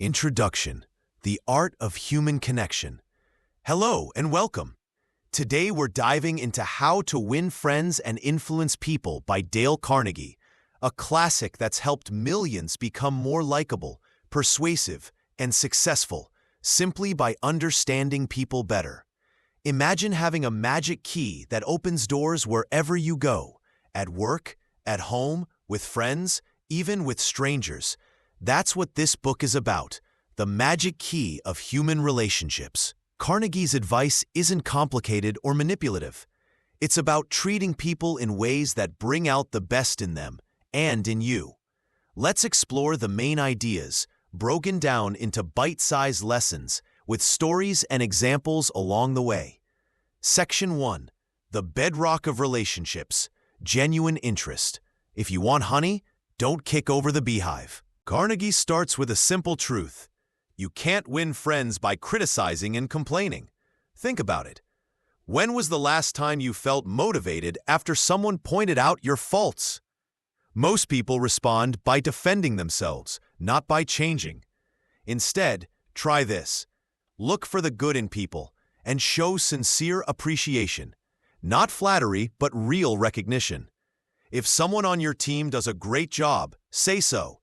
Introduction: The Art of Human Connection. Hello and welcome. Today we're diving into How to Win Friends and Influence People by Dale Carnegie, a classic that's helped millions become more likable, persuasive, and successful simply by understanding people better. Imagine having a magic key that opens doors wherever you go, at work, at home, with friends, even with strangers. That's what this book is about, the magic key of human relationships. Carnegie's advice isn't complicated or manipulative. It's about treating people in ways that bring out the best in them and in you. Let's explore the main ideas, broken down into bite-sized lessons with stories and examples along the way. Section 1. The Bedrock of Relationships. Genuine interest. If you want honey, don't kick over the beehive. Carnegie starts with a simple truth. You can't win friends by criticizing and complaining. Think about it. When was the last time you felt motivated after someone pointed out your faults? Most people respond by defending themselves, not by changing. Instead, try this. Look for the good in people and show sincere appreciation. Not flattery, but real recognition. If someone on your team does a great job, say so.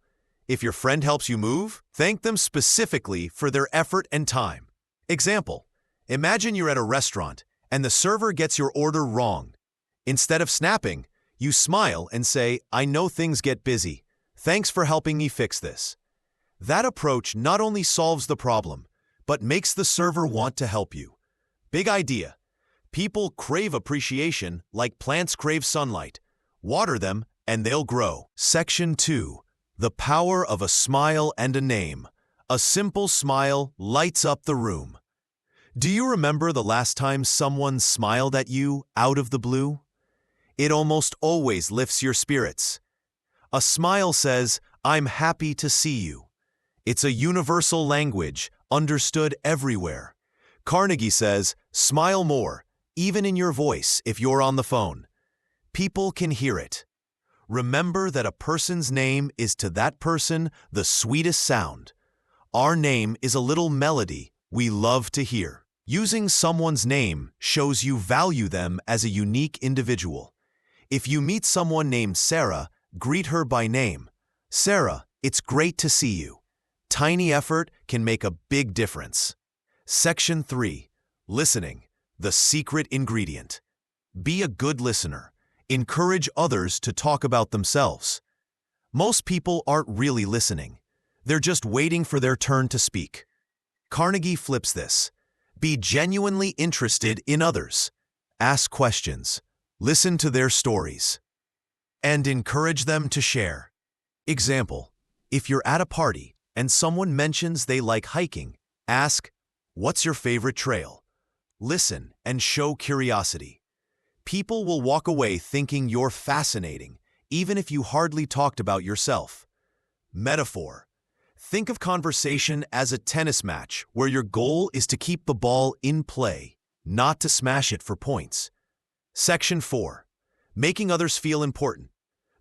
If your friend helps you move, thank them specifically for their effort and time. Example: imagine you're at a restaurant and the server gets your order wrong. Instead of snapping, you smile and say, "I know things get busy. Thanks for helping me fix this." That approach not only solves the problem, but makes the server want to help you. Big idea. People crave appreciation like plants crave sunlight. Water them and they'll grow. Section 2. The Power of a Smile and a Name. A simple smile lights up the room. Do you remember the last time someone smiled at you out of the blue? It almost always lifts your spirits. A smile says, "I'm happy to see you." It's a universal language, understood everywhere. Carnegie says, smile more, even in your voice if you're on the phone. People can hear it. Remember that a person's name is to that person the sweetest sound. Our name is a little melody we love to hear. Using someone's name shows you value them as a unique individual. If you meet someone named Sarah, greet her by name. "Sarah, it's great to see you." Tiny effort can make a big difference. Section 3. Listening. The secret ingredient. Be a good listener. Encourage others to talk about themselves. Most people aren't really listening. They're just waiting for their turn to speak. Carnegie flips this. Be genuinely interested in others. Ask questions. Listen to their stories. And encourage them to share. Example: if you're at a party and someone mentions they like hiking, ask, "What's your favorite trail?" Listen and show curiosity. People will walk away thinking you're fascinating, even if you hardly talked about yourself. Metaphor. Think of conversation as a tennis match where your goal is to keep the ball in play, not to smash it for points. Section 4. Making others feel important.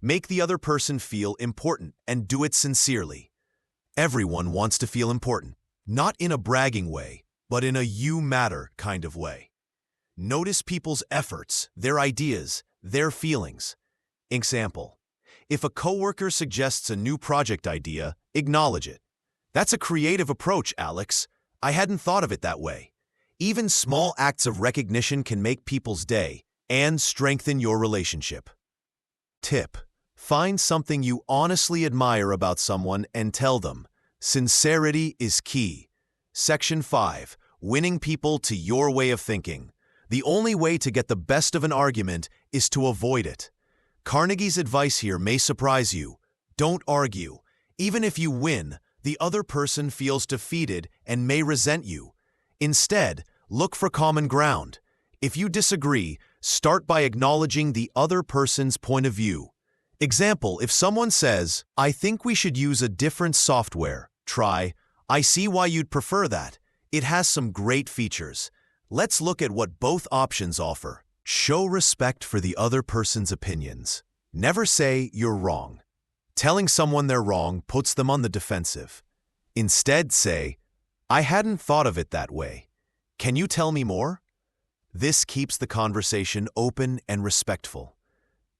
Make the other person feel important and do it sincerely. Everyone wants to feel important, not in a bragging way, but in a "you matter" kind of way. Notice people's efforts, their ideas, their feelings. Example: if a coworker suggests a new project idea, acknowledge it. "That's a creative approach, Alex. I hadn't thought of it that way." Even small acts of recognition can make people's day and strengthen your relationship. Tip: find something you honestly admire about someone and tell them. Sincerity is key. Section 5. Winning people to your way of thinking. The only way to get the best of an argument is to avoid it. Carnegie's advice here may surprise you. Don't argue. Even if you win, the other person feels defeated and may resent you. Instead, look for common ground. If you disagree, start by acknowledging the other person's point of view. Example: if someone says, "I think we should use a different software," try, "I see why you'd prefer that. It has some great features. Let's look at what both options offer." Show respect for the other person's opinions. Never say you're wrong. Telling someone they're wrong puts them on the defensive. Instead, say, "I hadn't thought of it that way. Can you tell me more?" This keeps the conversation open and respectful.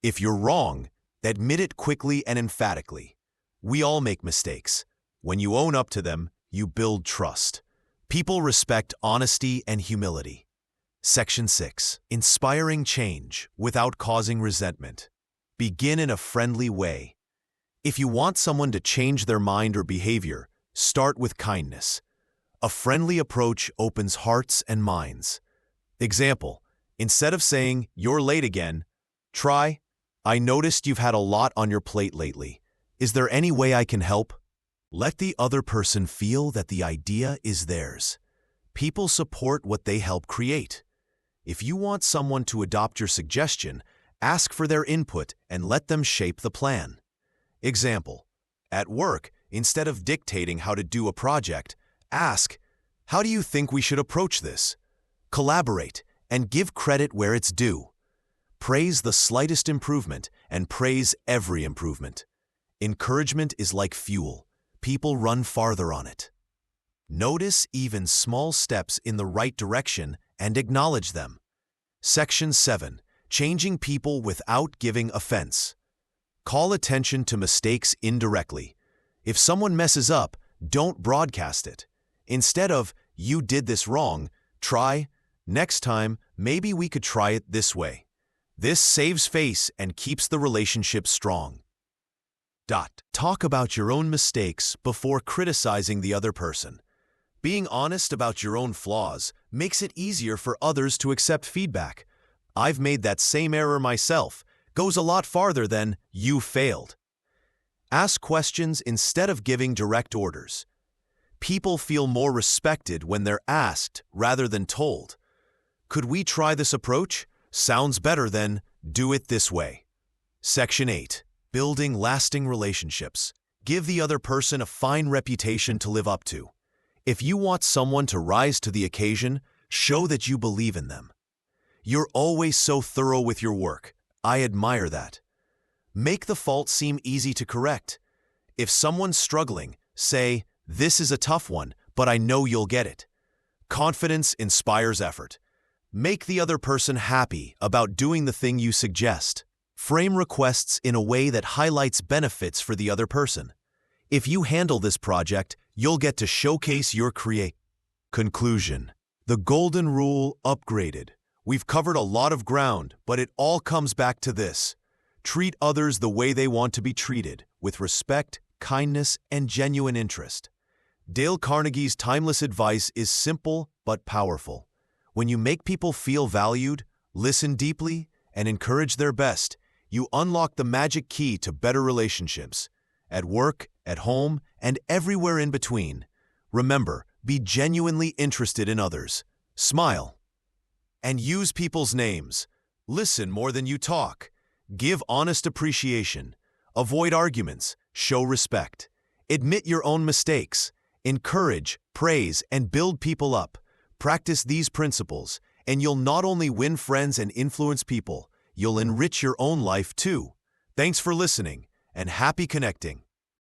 If you're wrong, admit it quickly and emphatically. We all make mistakes. When you own up to them, you build trust. People respect honesty and humility. Section 6. Inspiring change without causing resentment. Begin in a friendly way. If you want someone to change their mind or behavior, start with kindness. A friendly approach opens hearts and minds. Example, instead of saying, "You're late again," try, "I noticed you've had a lot on your plate lately. Is there any way I can help?" Let the other person feel that the idea is theirs. People support what they help create. If you want someone to adopt your suggestion, ask for their input and let them shape the plan. Example, at work, instead of dictating how to do a project, ask, "How do you think we should approach this?" Collaborate and give credit where it's due. Praise the slightest improvement and praise every improvement. Encouragement is like fuel. People run farther on it. Notice even small steps in the right direction and acknowledge them. Section 7. Changing people without giving offense. Call attention to mistakes indirectly. If someone messes up, don't broadcast it. Instead of, "You did this wrong," try, "Next time, maybe we could try it this way." This saves face and keeps the relationship strong. Talk about your own mistakes before criticizing the other person. Being honest about your own flaws makes it easier for others to accept feedback. "I've made that same error myself," goes a lot farther than "you failed." Ask questions instead of giving direct orders. People feel more respected when they're asked rather than told. "Could we try this approach?" Sounds better than "do it this way." Section 8. Building lasting relationships. Give the other person a fine reputation to live up to. If you want someone to rise to the occasion, show that you believe in them. "You're always so thorough with your work. I admire that." Make the fault seem easy to correct. If someone's struggling, say, "This is a tough one, but I know you'll get it." Confidence inspires effort. Make the other person happy about doing the thing you suggest. Frame requests in a way that highlights benefits for the other person. If you handle this project, you'll get to showcase your creativity. Conclusion. The Golden Rule upgraded. We've covered a lot of ground, but it all comes back to this. Treat others the way they want to be treated, with respect, kindness, and genuine interest. Dale Carnegie's timeless advice is simple but powerful. When you make people feel valued, listen deeply, and encourage their best, you unlock the magic key to better relationships. At work, at home, and everywhere in between. Remember, be genuinely interested in others. Smile. And use people's names. Listen more than you talk. Give honest appreciation. Avoid arguments. Show respect. Admit your own mistakes. Encourage, praise, and build people up. Practice these principles, and you'll not only win friends and influence people, you'll enrich your own life too. Thanks for listening, and happy connecting.